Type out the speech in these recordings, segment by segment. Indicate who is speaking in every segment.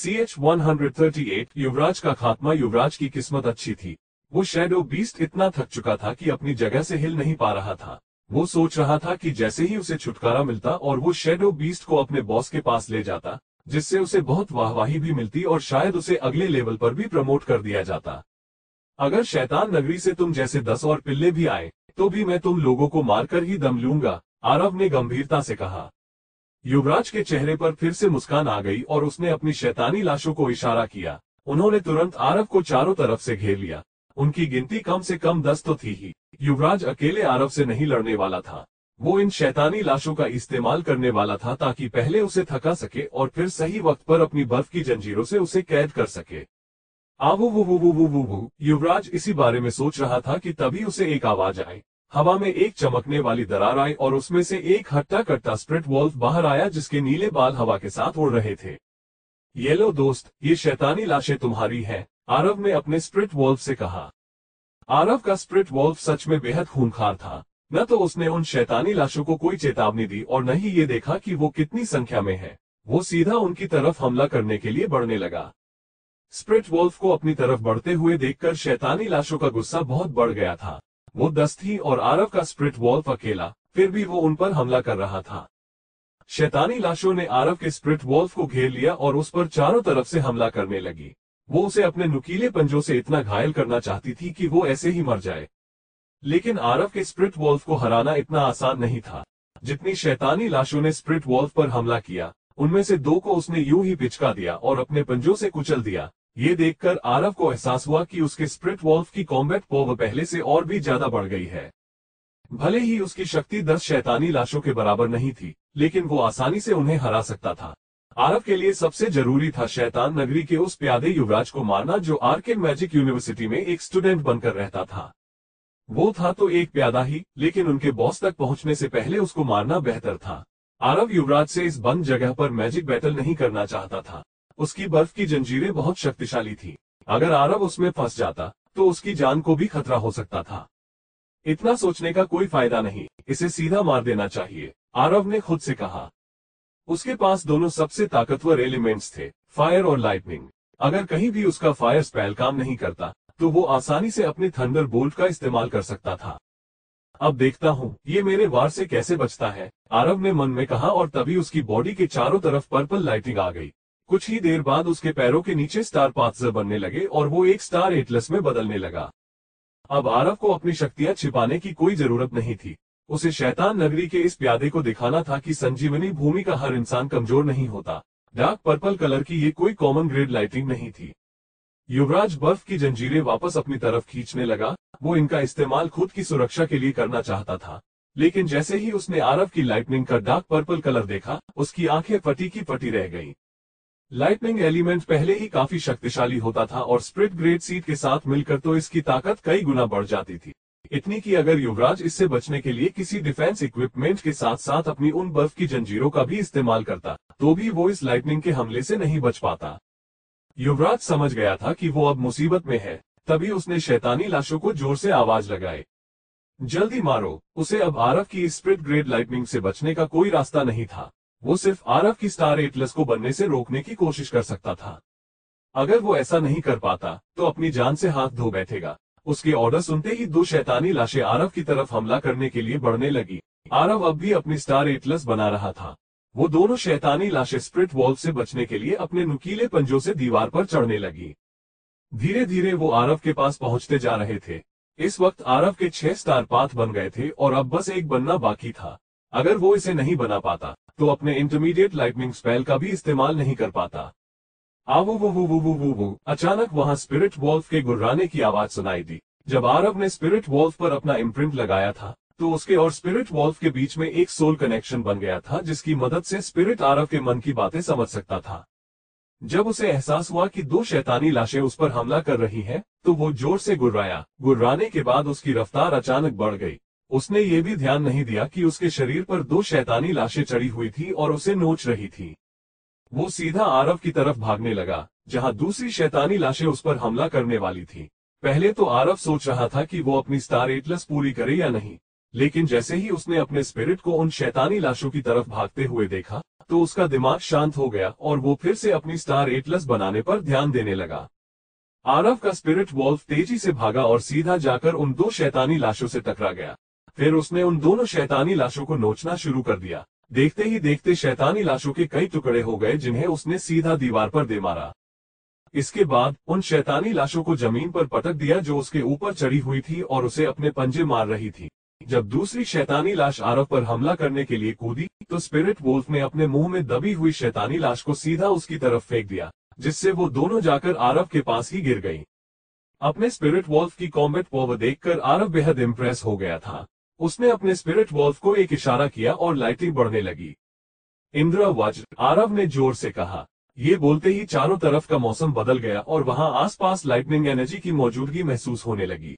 Speaker 1: CH-138 युवराज का खात्मा। युवराज की किस्मत अच्छी थी। वो शैडो बीस्ट इतना थक चुका था कि अपनी जगह से हिल नहीं पा रहा था। वो सोच रहा था कि जैसे ही उसे छुटकारा मिलता और वो शैडो बीस्ट को अपने बॉस के पास ले जाता, जिससे उसे बहुत वाहवाही भी मिलती और शायद उसे अगले लेवल पर भी प्रमोट कर दिया जाता। अगर शैतान नगरी से तुम जैसे 10 और पिल्ले भी आए तो भी मैं तुम लोगों को मारकर ही दम लूंगा, आरव ने गंभीरता से कहा। युवराज के चेहरे पर फिर से मुस्कान आ गई और उसने अपनी शैतानी लाशों को इशारा किया। उन्होंने तुरंत आरव को चारों तरफ से घेर लिया। उनकी गिनती कम से कम 10 तो थी ही। युवराज अकेले आरव से नहीं लड़ने वाला था। वो इन शैतानी लाशों का इस्तेमाल करने वाला था ताकि पहले उसे थका सके और फिर सही वक्त पर अपनी बर्फ की जंजीरों से उसे कैद कर सके। आवू वू वू वू वू वू वू। युवराज इसी बारे में सोच रहा था कि तभी उसे एक आवाज आई। हवा में एक चमकने वाली दरार आई और उसमें से एक हट्टा कट्टा स्प्रिट वॉल्फ बाहर आया जिसके नीले बाल हवा के साथ उड़ रहे थे। ये लो दोस्त, ये शैतानी लाशें तुम्हारी हैं, आरव ने अपने स्प्रिट वॉल्फ से कहा। आरव का स्प्रिट वॉल्फ सच में बेहद खूंखार था। न तो उसने उन शैतानी लाशों को कोई चेतावनी दी और न ही ये देखा कि वो कितनी संख्या में है। वो सीधा उनकी तरफ हमला करने के लिए बढ़ने लगा। स्प्रिट वॉल्फ को अपनी तरफ बढ़ते हुए देखकर शैतानी लाशों का गुस्सा बहुत बढ़ गया था। वो 10 थी और आरव का स्प्रिट वॉल्फ अकेला, फिर भी वो उन पर हमला कर रहा था। शैतानी लाशों ने आरव के स्प्रिट वॉल्फ को घेर लिया और उस पर चारों तरफ से हमला करने लगी। वो उसे अपने नुकीले पंजों से इतना घायल करना चाहती थी कि वो ऐसे ही मर जाए। लेकिन आरव के स्प्रिट वॉल्फ को हराना इतना आसान नहीं था। जितनी शैतानी लाशों ने स्प्रिट वॉल्फ पर हमला किया, उनमें से 2 को उसने यूं ही पिचका दिया और अपने पंजों से कुचल दिया। ये देखकर आरव को एहसास हुआ कि उसके स्प्रिट वॉल्फ की कॉम्बैट पावर पहले से और भी ज्यादा बढ़ गई है। भले ही उसकी शक्ति 10 शैतानी लाशों के बराबर नहीं थी, लेकिन वो आसानी से उन्हें हरा सकता था। आरव के लिए सबसे जरूरी था शैतान नगरी के उस प्यादे युवराज को मारना जो आर्केन मैजिक यूनिवर्सिटी में एक स्टूडेंट बनकर रहता था। वो था तो एक प्यादा ही, लेकिन उनके बॉस तक पहुंचने से पहले उसको मारना बेहतर था। आरव युवराज से इस बंद जगह पर मैजिक बैटल नहीं करना चाहता था। उसकी बर्फ की जंजीरें बहुत शक्तिशाली थी। अगर आरव उसमें फंस जाता तो उसकी जान को भी खतरा हो सकता था। इतना सोचने का कोई फायदा नहीं, इसे सीधा मार देना चाहिए, आरव ने खुद से कहा। उसके पास दोनों सबसे ताकतवर एलिमेंट्स थे, फायर और लाइटनिंग। अगर कहीं भी उसका फायर स्पेल काम नहीं करता तो वो आसानी से अपने थंडर बोल्ट का इस्तेमाल कर सकता था। अब देखता हूँ ये मेरे वार से कैसे बचता है, आरव ने मन में कहा और तभी उसकी बॉडी के चारों तरफ पर्पल लाइटिंग आ गई। कुछ ही देर बाद उसके पैरों के नीचे स्टार पाथर बनने लगे और वो एक स्टार एटलस में बदलने लगा। अब आरव को अपनी शक्तियां छिपाने की कोई जरूरत नहीं थी। उसे शैतान नगरी के इस प्यादे को दिखाना था कि संजीवनी भूमि का हर इंसान कमजोर नहीं होता। डार्क पर्पल कलर की ये कोई कॉमन ग्रेड लाइटिंग नहीं थी। युवराज बर्फ की जंजीरें वापस अपनी तरफ खींचने लगा। वो इनका इस्तेमाल खुद की सुरक्षा के लिए करना चाहता था, लेकिन जैसे ही उसने आरव की लाइटनिंग का डार्क पर्पल कलर देखा, उसकी आंखें फटी की फटी रह गईं। लाइटनिंग एलिमेंट पहले ही काफी शक्तिशाली होता था और स्प्रिट ग्रेड सीड के साथ मिलकर तो इसकी ताकत कई गुना बढ़ जाती थी। इतनी कि अगर युवराज इससे बचने के लिए किसी डिफेंस इक्विपमेंट के साथ साथ अपनी उन बर्फ की जंजीरों का भी इस्तेमाल करता तो भी वो इस लाइटनिंग के हमले से नहीं बच पाता। युवराज समझ गया था कि वो अब मुसीबत में है। तभी उसने शैतानी लाशों को जोर से आवाज लगाई, जल्दी मारो उसे। अब आरव की स्प्रिट ग्रेड लाइटनिंग से बचने का कोई रास्ता नहीं था। वो सिर्फ आरव की स्टार एटलस को बनने से रोकने की कोशिश कर सकता था। अगर वो ऐसा नहीं कर पाता तो अपनी जान से हाथ धो बैठेगा। उसके ऑर्डर सुनते ही 2 शैतानी लाशें आरव की तरफ हमला करने के लिए बढ़ने लगी। आरव अब भी अपनी स्टार एटलस बना रहा था। वो दोनों शैतानी लाशें स्प्रिट वॉल्फ से बचने के लिए अपने नुकीले पंजों से दीवार पर चढ़ने लगी। धीरे धीरे वो आरव के पास पहुंचते जा रहे थे। इस वक्त आरव के 6 स्टार पाथ बन गए थे और अब बस एक बनना बाकी था। अगर वो इसे नहीं बना पाता तो अपने इंटरमीडिएट लाइटनिंग स्पेल का भी इस्तेमाल नहीं कर पाता। आवू वू वू वू वू वू वू। अचानक वहां स्पिरिट वॉल्फ के गुर्राने की आवाज सुनाई दी। जब आरव ने स्पिरिट वॉल्फ पर अपना इम्प्रिंट लगाया था तो उसके और स्पिरिट वॉल्फ के बीच में एक सोल कनेक्शन बन गया था, जिसकी मदद से स्पिरिट आरव के मन की बातें समझ सकता था। जब उसे एहसास हुआ कि 2 शैतानी लाशें उस पर हमला कर रही हैं, तो वो जोर से गुर्राया। गुर्राने के बाद उसकी रफ्तार अचानक बढ़ गई। उसने ये भी ध्यान नहीं दिया कि उसके शरीर पर 2 शैतानी लाशें चढ़ी हुई थी और उसे नोच रही थी। वो सीधा आरव की तरफ भागने लगा, जहां दूसरी शैतानी लाशें उस पर हमला करने वाली थी। पहले तो आरव सोच रहा था कि वो अपनी स्टार एटलस पूरी करे या नहीं, लेकिन जैसे ही उसने अपने स्पिरिट को उन शैतानी लाशों की तरफ भागते हुए देखा, तो उसका दिमाग शांत हो गया और वो फिर से अपनी स्टार एटलस बनाने पर ध्यान देने लगा। आरव का स्पिरिट वॉल्व तेजी से भागा और सीधा जाकर उन दो शैतानी लाशों से टकरा गया। फिर उसने उन दोनों शैतानी लाशों को नोचना शुरू कर दिया। देखते ही देखते शैतानी लाशों के कई टुकड़े हो गए जिन्हें उसने सीधा दीवार पर दे मारा। इसके बाद उन शैतानी लाशों को जमीन पर पटक दिया जो उसके ऊपर चढ़ी हुई थी और उसे अपने पंजे मार रही थी। जब दूसरी शैतानी लाश आरव पर हमला करने के लिए कूदी तो स्पिरिट वोल्फ ने अपने मुंह में दबी हुई शैतानी लाश को सीधा उसकी तरफ फेंक दिया, जिससे वो दोनों जाकर आरव के पास ही गिर गई। अपने स्पिरिट वॉल्फ की कॉम्बैट पावर देखकर आरव बेहद इम्प्रेस हो गया था। उसने अपने स्पिरिट वॉल्फ को एक इशारा किया और लाइटिंग बढ़ने लगी। इंद्र वज्र, आरव ने जोर से कहा। ये बोलते ही चारों तरफ का मौसम बदल गया और वहां आसपास लाइटनिंग एनर्जी की मौजूदगी महसूस होने लगी।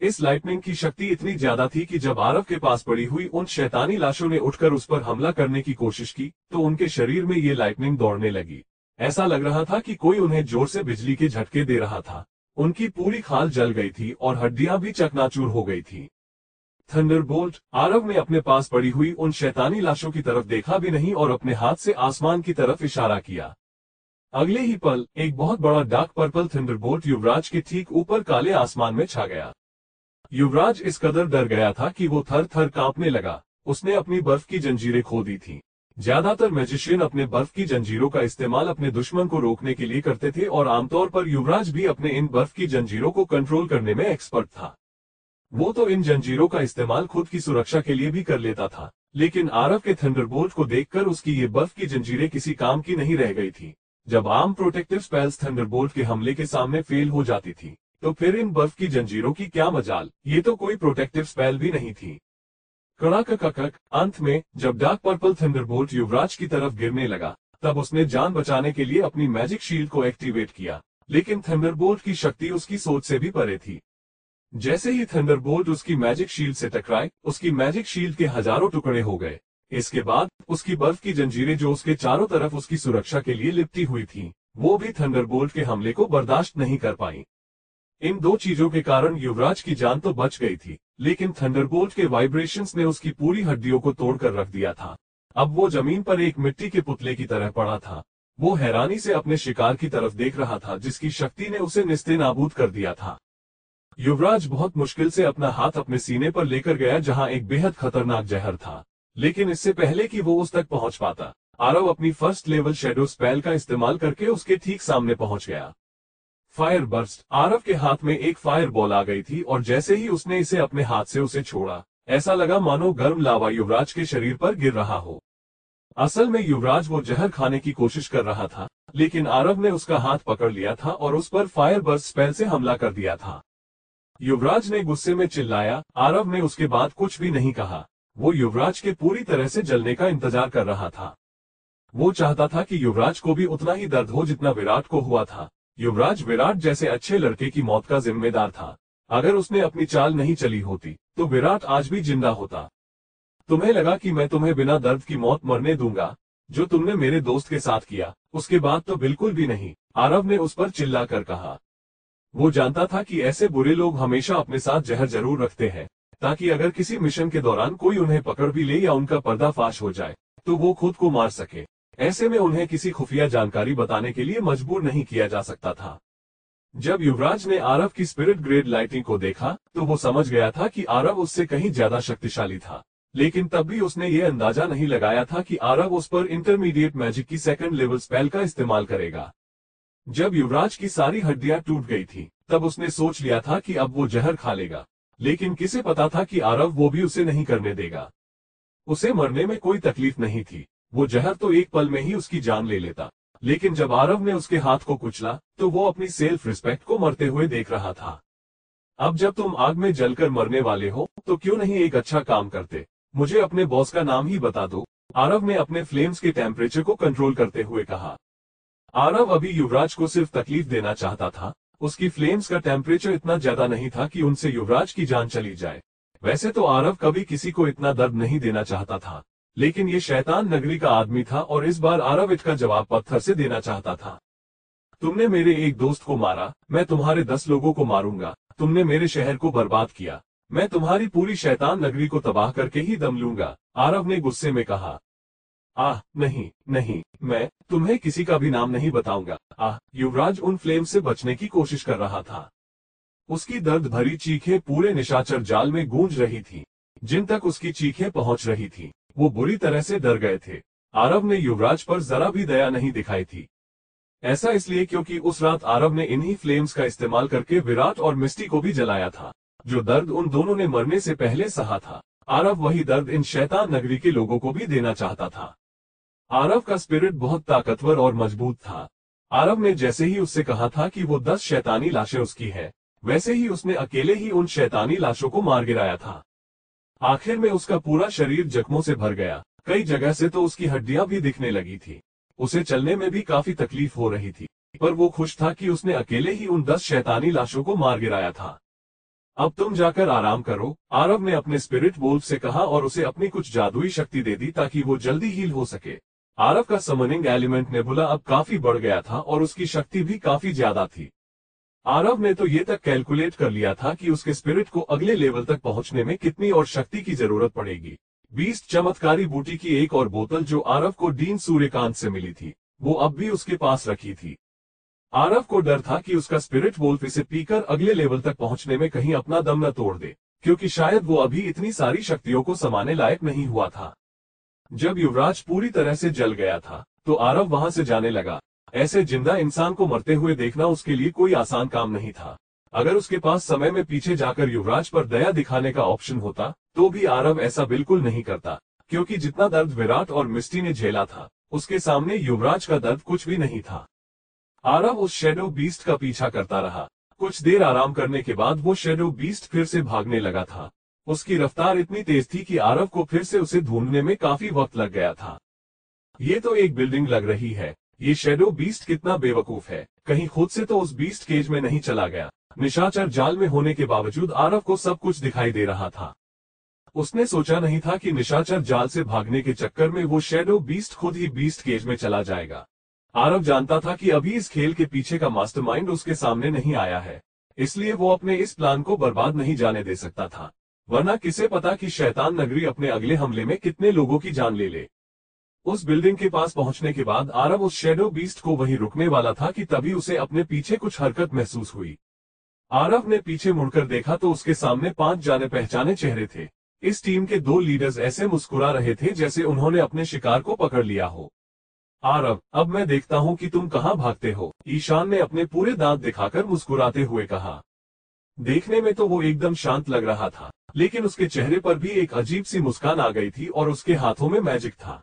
Speaker 1: इस लाइटनिंग की शक्ति इतनी ज्यादा थी कि जब आरव के पास पड़ी हुई उन शैतानी लाशों ने उठकर उस पर हमला करने की कोशिश की तो उनके शरीर में ये लाइटनिंग दौड़ने लगी। ऐसा लग रहा था कि कोई उन्हें जोर से बिजली के झटके दे रहा था। उनकी पूरी खाल जल गई थी और हड्डियां भी चकनाचूर हो गई थी। थंडरबोल्ट, आरव ने अपने पास पड़ी हुई उन शैतानी लाशों की तरफ देखा भी नहीं और अपने हाथ से आसमान की तरफ इशारा किया। अगले ही पल एक बहुत बड़ा डार्क पर्पल थंडरबोल्ट युवराज के ठीक ऊपर काले आसमान में छा गया। युवराज इस कदर डर गया था कि वो थर थर कांपने लगा। उसने अपनी बर्फ की जंजीरें खो दी थी। ज्यादातर मैजिशियन अपने बर्फ की जंजीरों का इस्तेमाल अपने दुश्मन को रोकने के लिए करते थे और आमतौर पर युवराज भी अपने इन बर्फ की जंजीरों को कंट्रोल करने में एक्सपर्ट था। वो तो इन जंजीरों का इस्तेमाल खुद की सुरक्षा के लिए भी कर लेता था, लेकिन आरव के थंडरबोल्ट को देखकर उसकी ये बर्फ की जंजीरें किसी काम की नहीं रह गई थी। जब आम प्रोटेक्टिव स्पेल्स थंडरबोल्ट के हमले के सामने फेल हो जाती थी तो फिर इन बर्फ की जंजीरों की क्या मजाल। ये तो कोई प्रोटेक्टिव स्पेल भी नहीं थी। कड़ाकक, अंत में जब डार्क पर्पल थंडरबोल्ट युवराज की तरफ गिरने लगा तब उसने जान बचाने के लिए अपनी मैजिक शील्ड को एक्टिवेट किया, लेकिन थंडरबोल्ट की शक्ति उसकी सोच से भी परे थी। जैसे ही थंडरबोल्ट उसकी मैजिक शील्ड से टकराए, उसकी मैजिक शील्ड के हजारों टुकड़े हो गए। इसके बाद उसकी बर्फ की जंजीरें जो उसके चारों तरफ उसकी सुरक्षा के लिए लिपटी हुई थीं, वो भी थंडरबोल्ट के हमले को बर्दाश्त नहीं कर पाई। इन दो चीजों के कारण युवराज की जान तो बच गई थी, लेकिन थंडरबोल्ट के वाइब्रेशंस ने उसकी पूरी हड्डियों को तोड़कर रख दिया था। अब वो जमीन पर एक मिट्टी के पुतले की तरह पड़ा था। वो हैरानी से अपने शिकार की तरफ देख रहा था जिसकी शक्ति ने उसे निस्तेनाबूद कर दिया था। युवराज बहुत मुश्किल से अपना हाथ अपने सीने पर लेकर गया जहां एक बेहद खतरनाक जहर था, लेकिन इससे पहले कि वो उस तक पहुंच पाता, आरव अपनी फर्स्ट लेवल शेडो स्पेल का इस्तेमाल करके उसके ठीक सामने पहुंच गया। फायर बर्स्ट, आरव के हाथ में एक फायर बॉल आ गई थी और जैसे ही उसने इसे अपने हाथ से उसे छोड़ा, ऐसा लगा मानो गर्म लावा युवराज के शरीर पर गिर रहा हो। असल में युवराज वो जहर खाने की कोशिश कर रहा था, लेकिन आरव ने उसका हाथ पकड़ लिया था और उस पर फायर बर्स्ट स्पेल से हमला कर दिया था। युवराज ने गुस्से में चिल्लाया। आरव ने उसके बाद कुछ भी नहीं कहा। वो युवराज के पूरी तरह से जलने का इंतजार कर रहा था। वो चाहता था कि युवराज को भी उतना ही दर्द हो जितना विराट को हुआ था। युवराज विराट जैसे अच्छे लड़के की मौत का जिम्मेदार था। अगर उसने अपनी चाल नहीं चली होती तो विराट आज भी जिंदा होता। तुम्हें लगा कि मैं तुम्हें बिना दर्द की मौत मरने दूंगा? जो तुमने मेरे दोस्त के साथ किया उसके बाद तो बिल्कुल भी नहीं, आरव ने उस पर चिल्लाकर कहा। वो जानता था कि ऐसे बुरे लोग हमेशा अपने साथ जहर जरूर रखते हैं, ताकि अगर किसी मिशन के दौरान कोई उन्हें पकड़ भी ले या उनका पर्दाफाश हो जाए तो वो खुद को मार सके। ऐसे में उन्हें किसी खुफिया जानकारी बताने के लिए मजबूर नहीं किया जा सकता था। जब युवराज ने आरव की स्पिरिट ग्रेड लाइटिंग को देखा तो वो समझ गया था कि आरव उससे कहीं ज्यादा शक्तिशाली था, लेकिन तब भी उसने ये अंदाजा नहीं लगाया था कि आरव उस पर इंटरमीडिएट मैजिक की सेकंड लेवल स्पेल का इस्तेमाल करेगा। जब युवराज की सारी हड्डियां टूट गई थी तब उसने सोच लिया था कि अब वो जहर खा लेगा, लेकिन किसे पता था कि आरव वो भी उसे नहीं करने देगा। उसे मरने में कोई तकलीफ नहीं थी, वो जहर तो एक पल में ही उसकी जान ले लेता, लेकिन जब आरव ने उसके हाथ को कुचला तो वो अपनी सेल्फ रिस्पेक्ट को मरते हुए देख रहा था। अब जब तुम आग में जलकर मरने वाले हो तो क्यों नहीं एक अच्छा काम करते, मुझे अपने बॉस का नाम ही बता दो, आरव ने अपने फ्लेम्स के टेम्परेचर को कंट्रोल करते हुए कहा। आरव अभी युवराज को सिर्फ तकलीफ देना चाहता था। उसकी फ्लेम्स का टेम्परेचर इतना ज्यादा नहीं था कि उनसे युवराज की जान चली जाए। वैसे तो आरव कभी किसी को इतना दर्द नहीं देना चाहता था, लेकिन ये शैतान नगरी का आदमी था और इस बार आरव इसका जवाब पत्थर से देना चाहता था। तुमने मेरे एक दोस्त को मारा, मैं तुम्हारे 10 लोगों को मारूंगा। तुमने मेरे शहर को बर्बाद किया, मैं तुम्हारी पूरी शैतान नगरी को तबाह करके ही दम लूंगा, आरव ने गुस्से में कहा। आह नहीं नहीं, मैं तुम्हें किसी का भी नाम नहीं बताऊंगा। आह, युवराज उन फ्लेम से बचने की कोशिश कर रहा था। उसकी दर्द भरी चीखें पूरे निशाचर जाल में गूंज रही थी। जिन तक उसकी चीखें पहुंच रही थी वो बुरी तरह से डर गए थे। आरव ने युवराज पर जरा भी दया नहीं दिखाई थी। ऐसा इसलिए क्योंकि उस रात आरव ने इन्हीं फ्लेम्स का इस्तेमाल करके विराट और मिस्टी को भी जलाया था। जो दर्द उन दोनों ने मरने से पहले सहा था, आरव वही दर्द इन शैतान नगरी के लोगों को भी देना चाहता था। आरव का स्पिरिट बहुत ताकतवर और मजबूत था। आरव ने जैसे ही उससे कहा था कि वो 10 शैतानी लाशें उसकी है, वैसे ही उसने अकेले ही उन शैतानी लाशों को मार गिराया था। आखिर में उसका पूरा शरीर जख्मों से भर गया। कई जगह से तो उसकी हड्डियां भी दिखने लगी थी। उसे चलने में भी काफी तकलीफ हो रही थी, पर वो खुश था कि उसने अकेले ही उन 10 शैतानी लाशों को मार गिराया था। अब तुम जाकर आराम करो, आरव ने अपने स्पिरिट वोल्फ से कहा और उसे अपनी कुछ जादुई शक्ति दे दी ताकि वो जल्दी हील हो सके। आरव का समनिंग एलिमेंट नेबुला अब काफी बढ़ गया था और उसकी शक्ति भी काफी ज्यादा थी। आरव ने तो ये तक कैलकुलेट कर लिया था कि उसके स्पिरिट को अगले लेवल तक पहुंचने में कितनी और शक्ति की जरूरत पड़ेगी। बीस्ट चमत्कारी बूटी की एक और बोतल जो आरव को डीन सूर्यकांत से मिली थी, वो अब भी उसके पास रखी थी। आरव को डर था कि उसका स्पिरिट वोल्फ इसे पीकर अगले लेवल तक पहुंचने में कहीं अपना दम न तोड़ दे, क्योंकि शायद वो अभी इतनी सारी शक्तियों को समाने लायक नहीं हुआ था। जब युवराज पूरी तरह से जल गया था तो आरव वहां से जाने लगा। ऐसे जिंदा इंसान को मरते हुए देखना उसके लिए कोई आसान काम नहीं था। अगर उसके पास समय में पीछे जाकर युवराज पर दया दिखाने का ऑप्शन होता तो भी आरव ऐसा बिल्कुल नहीं करता, क्योंकि जितना दर्द विराट और मिस्टी ने झेला था उसके सामने युवराज का दर्द कुछ भी नहीं था। आरव उस शैडो बीस्ट का पीछा करता रहा। कुछ देर आराम करने के बाद वो शैडो बीस्ट फिर से भागने लगा था। उसकी रफ्तार इतनी तेज थी कि आरव को फिर से उसे ढूंढने में काफी वक्त लग गया था। ये तो एक बिल्डिंग लग रही है। ये शैडो बीस्ट कितना बेवकूफ है, कहीं खुद से तो उस बीस्ट केज में नहीं चला गया। निशाचर जाल में होने के बावजूद आरव को सब कुछ दिखाई दे रहा था। उसने सोचा नहीं था कि निशाचर जाल से भागने के चक्कर में वो शैडो बीस्ट खुद ही बीस्ट केज में चला जाएगा। आरव जानता था कि अभी इस खेल के पीछे का मास्टरमाइंड उसके सामने नहीं आया है, इसलिए वो अपने इस प्लान को बर्बाद नहीं जाने दे सकता था। वरना किसे पता कि शैतान नगरी अपने अगले हमले में कितने लोगों की जान ले ले। उस बिल्डिंग के पास पहुंचने के बाद आरव उस शैडो बीस्ट को वहीं रुकने वाला था कि तभी उसे अपने पीछे कुछ हरकत महसूस हुई। आरव ने पीछे मुड़कर देखा तो उसके सामने 5 जाने पहचाने चेहरे थे। इस टीम के 2 लीडर्स ऐसे मुस्कुरा रहे थे जैसे उन्होंने अपने शिकार को पकड़ लिया हो। आरव, अब मैं देखता हूं कि तुम कहां भागते हो, ईशान ने अपने पूरे दांत दिखाकर मुस्कुराते हुए कहा। देखने में तो वो एकदम शांत लग रहा था, लेकिन उसके चेहरे पर भी एक अजीब सी मुस्कान आ गई थी और उसके हाथों में मैजिक था।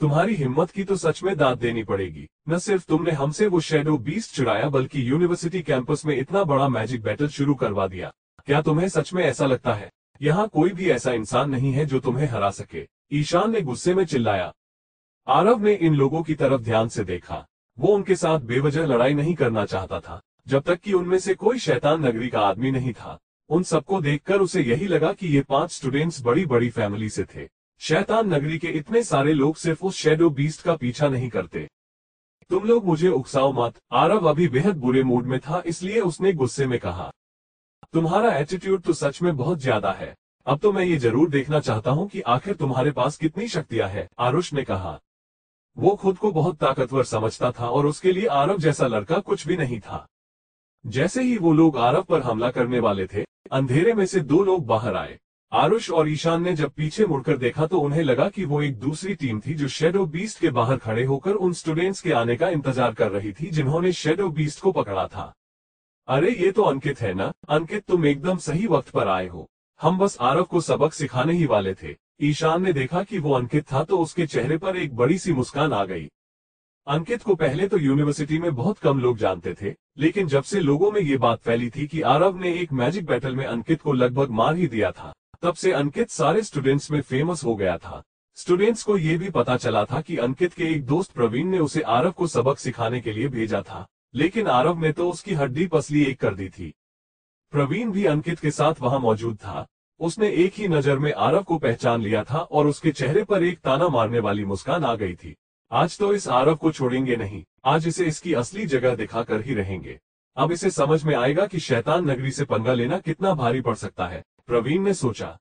Speaker 1: तुम्हारी हिम्मत की तो सच में दाद देनी पड़ेगी। न सिर्फ तुमने हमसे वो शैडो बीस्ट चुराया बल्कि यूनिवर्सिटी कैंपस में इतना बड़ा मैजिक बैटल शुरू करवा दिया। क्या तुम्हें सच में ऐसा लगता है? यहाँ कोई भी ऐसा इंसान नहीं है जो तुम्हें हरा सके, ईशान ने गुस्से में चिल्लाया। आरव ने इन लोगों की तरफ ध्यान से देखा। वो उनके साथ बेवजह लड़ाई नहीं करना चाहता था, जब तक कि उनमें से कोई शैतान नगरी का आदमी नहीं था। उन सबको देखकर उसे यही लगा कि ये 5 स्टूडेंट्स बड़ी बड़ी फैमिली से थे। शैतान नगरी के इतने सारे लोग सिर्फ उस शैडो बीस्ट का पीछा नहीं करते। तुम लोग मुझे उकसाओ मत। आरव अभी बेहद बुरे मूड में था, इसलिए उसने गुस्से में कहा। तुम्हारा एटीट्यूड तो सच में बहुत ज्यादा है। अब तो मैं ये जरूर देखना चाहता हूँ कि आखिर तुम्हारे पास कितनी शक्तियां हैं, आरुष ने कहा। वो खुद को बहुत ताकतवर समझता था और उसके लिए आरव जैसा लड़का कुछ भी नहीं था। जैसे ही वो लोग आरव पर हमला करने वाले थे, अंधेरे में से 2 लोग बाहर आए। आरुष और ईशान ने जब पीछे मुड़कर देखा तो उन्हें लगा कि वो एक दूसरी टीम थी जो शैडो बीस्ट के बाहर खड़े होकर उन स्टूडेंट्स के आने का इंतजार कर रही थी जिन्होंने शैडो बीस्ट को पकड़ा था। अरे ये तो अंकित है ना? अंकित, तुम एकदम सही वक्त पर आए हो। हम बस आरव को सबक सिखाने ही वाले थे। ईशान ने देखा कि वो अंकित था तो उसके चेहरे पर एक बड़ी सी मुस्कान आ गई। अंकित को पहले तो यूनिवर्सिटी में बहुत कम लोग जानते थे, लेकिन जब से लोगों में ये बात फैली थी कि आरव ने एक मैजिक बैटल में अंकित को लगभग मार ही दिया था, तब से अंकित सारे स्टूडेंट्स में फेमस हो गया था। स्टूडेंट्स को ये भी पता चला था कि अंकित के एक दोस्त प्रवीण ने उसे आरव को सबक सिखाने के लिए भेजा था, लेकिन आरव ने तो उसकी हड्डी पसली एक कर दी थी। प्रवीण भी अंकित के साथ वहां मौजूद था। उसने एक ही नजर में आरव को पहचान लिया था और उसके चेहरे पर एक ताना मारने वाली मुस्कान आ गई थी। आज तो इस आरव को छोड़ेंगे नहीं, आज इसे इसकी असली जगह दिखाकर ही रहेंगे। अब इसे समझ में आएगा कि शैतान नगरी से पंगा लेना कितना भारी पड़ सकता है, प्रवीण ने सोचा।